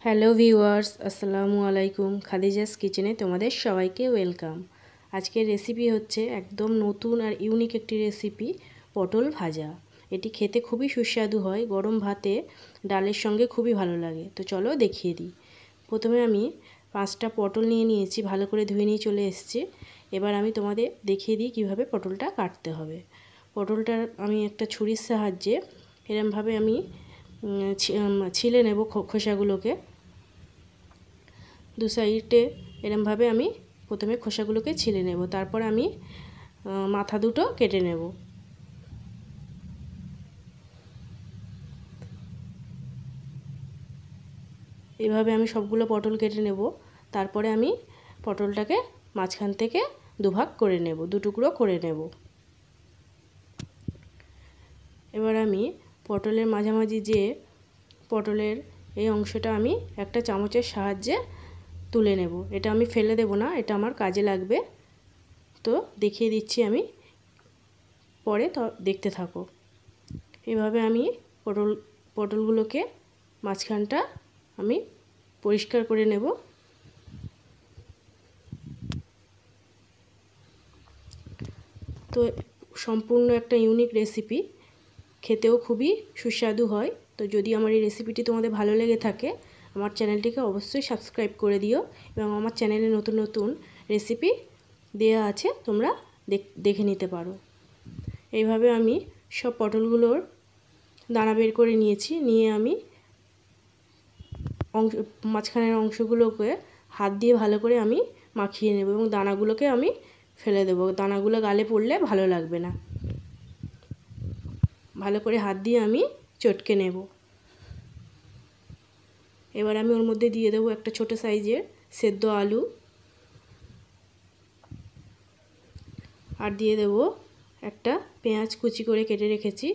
Hello viewers, আসসালামু আলাইকুম। খাদিজাস কিচেনে তোমাদের সবাইকে ওয়েলকাম। আজকের রেসিপি হচ্ছে একদম নতুন আর ইউনিক একটি রেসিপি, পটল ভাজা। এটি খেতে খুবই সুস্বাদু হয়, গরম ভাতে ডালের সঙ্গে খুবই ভালো লাগে। তো চলো দেখিয়ে দিই। প্রথমে আমি 5টা পটল নিয়ে নিয়েছি, ভালো করে ধুয়ে নিয়ে চলে এসেছি। এবার আমি তোমাদের দেখিয়ে দিই কীভাবে পটলটা কাটতে হবে। পটলটা আমি একটা ছুরির সাহায্যে এরমভাবে আমি ছিলে নেব খোসাগুলোকে। দু সাইডে এরমভাবে আমি প্রথমে খোসাগুলোকে ছিলে নেব, তারপর আমি মাথা দুটো কেটে নেব। এভাবে আমি সবগুলো পটল কেটে নেব। তারপরে আমি পটলটাকে মাঝখান থেকে দুভাগ করে নেব, দু টুকরো করে নেব। এবার আমি পটলের মাঝামাঝি যে পটলের এই অংশটা আমি একটা চামচের সাহায্যে তুলে নেব। এটা আমি ফেলে দেব না, এটা আমার কাজে লাগবে। তো দেখিয়ে দিচ্ছি আমি, পরে তো দেখতে থাকো। এভাবে আমি পটলগুলোকে মাঝখানটা আমি পরিষ্কার করে নেব। তো সম্পূর্ণ একটা ইউনিক রেসিপি, খেতেও খুবই সুস্বাদু হয়। তো যদি আমার এই রেসিপিটি তোমাদের ভালো লেগে থাকে, আমার চ্যানেলটিকে অবশ্যই সাবস্ক্রাইব করে দিও, এবং আমার চ্যানেলে নতুন নতুন রেসিপি দেওয়া আছে, তোমরা দেখে নিতে পারো। এইভাবে আমি সব পটলগুলোর দানা বের করে নিয়েছি। নিয়ে আমি মাঝখানের অংশগুলোকে হাত দিয়ে ভালো করে আমি মাখিয়ে নেব, এবং দানাগুলোকে আমি ফেলে দেবো। দানাগুলো গালে পড়লে ভালো লাগবে না। ভালো করে হাত দিয়ে আমি চটকে নেব। এবার আমি ওর মধ্যে দিয়ে দেবো একটা ছোট সাইজের সেদ্ধ আলু, আর দিয়ে দেব একটা পেঁয়াজ কুচি করে কেটে রেখেছি।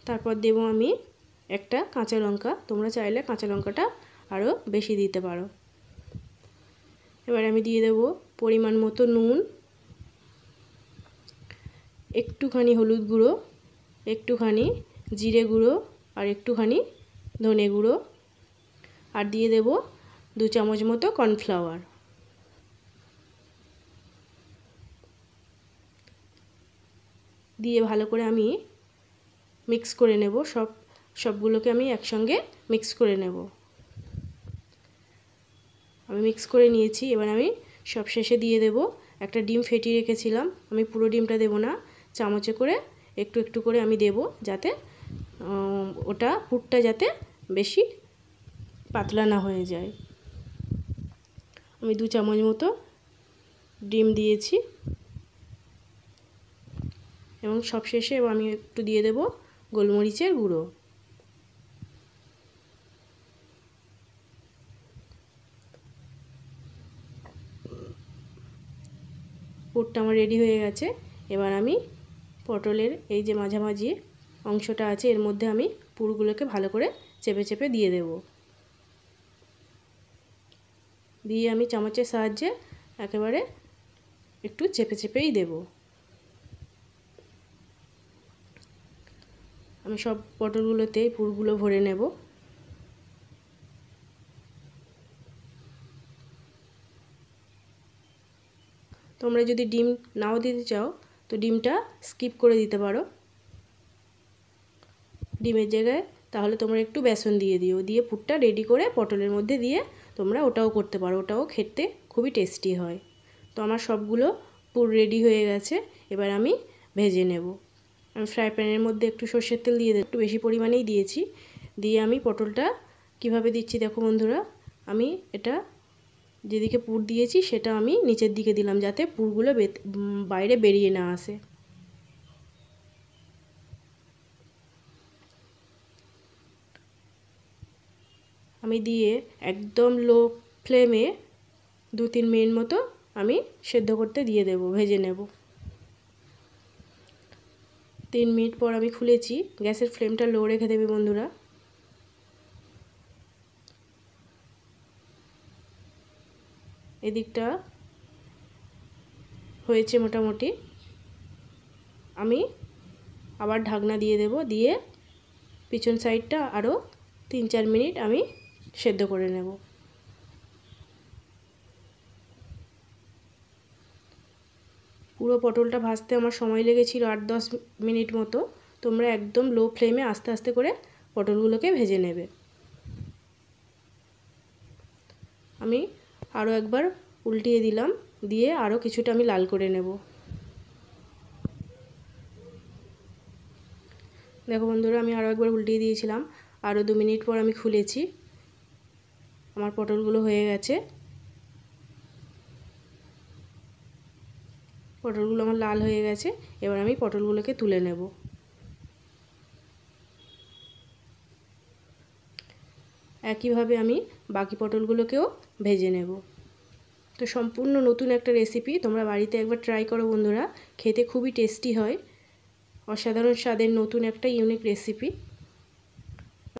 তারপর দেব আমি একটা কাঁচা লঙ্কা, তোমরা চাইলে কাঁচা লঙ্কাটা আরও বেশি দিতে পারো। এবার আমি দিয়ে দেব পরিমাণ মতো নুন, একটুখানি হলুদ গুঁড়ো, একটুখানি জিরে গুঁড়ো, আর একটুখানি ধনে গুঁড়ো, আর দিয়ে দেব 2 চামচ মতো কর্নফ্লাওয়ার। দিয়ে ভালো করে আমি মিক্স করে নেব। সবগুলোকে আমি একসঙ্গে মিক্স করে নেব। আমি মিক্স করে নিয়েছি। এবার আমি সব শেষে দিয়ে দেব একটা ডিম ফেটিয়ে রেখেছিলাম। আমি পুরো ডিমটা দেব না, চামচে করে একটু একটু করে আমি দেব, যাতে ওটা পুরটা যাতে বেশি পাতলা না হয়ে যায়। আমি 2 চামচ মতো ডিম দিয়েছি, এবং সবশেষে আমি একটু দিয়ে দেব গোলমরিচের গুঁড়ো। পুরটা আমার রেডি হয়ে গেছে। এবার আমি পটলের এই যে মাঝামাঝি অংশটা আছে, এর মধ্যে আমি পুরগুলোকে ভালো করে চেপে চেপে দিয়ে দেব। দিয়ে আমি চামচের সাহায্যে একেবারে একটু চেপে চেপেই দেব। আমি সব পটলগুলোতেই পুরগুলো ভরে নেব। তোমরা যদি ডিম নাও দিতে চাও, তো ডিমটা স্কিপ করে দিতে পারো ডিমের জায়গায়। তাহলে তোমরা একটু বেসন দিয়ে দিও, দিয়ে পুরটা রেডি করে পটলের মধ্যে দিয়ে তোমরা ওটাও করতে পারো, ওটাও খেতে খুবই টেস্টি হয়। তো আমার সবগুলো পুর রেডি হয়ে গেছে। এবার আমি ভেজে নেব। আমি ফ্রাই প্যানের মধ্যে একটু সর্ষের তেল দিয়ে একটু বেশি পরিমাণেই দিয়েছি। দিয়ে আমি পটলটা কিভাবে দিচ্ছি দেখো বন্ধুরা। আমি এটা যেদিকে পুর দিয়েছি সেটা আমি নিচের দিকে দিলাম, যাতে পুরগুলো বাইরে বেরিয়ে না আসে। আমি দিয়ে একদম লো ফ্লেমে 2-3 মিনিট মতো আমি সেদ্ধ করতে দিয়ে দেব, ভেজে নেব। 3 মিনিট পর আমি খুলেছি। গ্যাসের ফ্লেমটা লো রেখে দেবে বন্ধুরা। এদিকটা হয়েছে মোটামুটি। আমি আবার ঢাকনা দিয়ে দেব, দিয়ে পিছন সাইডটা আরও 3-4 মিনিট আমি সেদ্ধ করে নেব। পুরো পটলটা ভাজতে আমার সময় লেগেছিল 8-10 মিনিট মতো। তোমরা একদম লো ফ্লেমে আস্তে আস্তে করে পটলগুলোকে ভেজে নেবে। আমি আরও একবার উল্টিয়ে দিলাম, দিয়ে আরও কিছুটা আমি লাল করে নেব। দেখো বন্ধুরা, আমি আরও একবার উল্টিয়ে দিয়েছিলাম, আরও 2 মিনিট পর আমি খুলেছি। আমার পটলগুলো হয়ে গেছে। পটলগুলো আমার লাল হয়ে গেছে। এবার আমি পটলগুলোকে তুলে নেব। একইভাবে আমি বাকি পটলগুলোকেও ভেজে নেব। তো সম্পূর্ণ নতুন একটা রেসিপি, তোমরা বাড়িতে একবার ট্রাই করো বন্ধুরা, খেতে খুবই টেস্টি হয়। অসাধারণ স্বাদের নতুন একটা ইউনিক রেসিপি।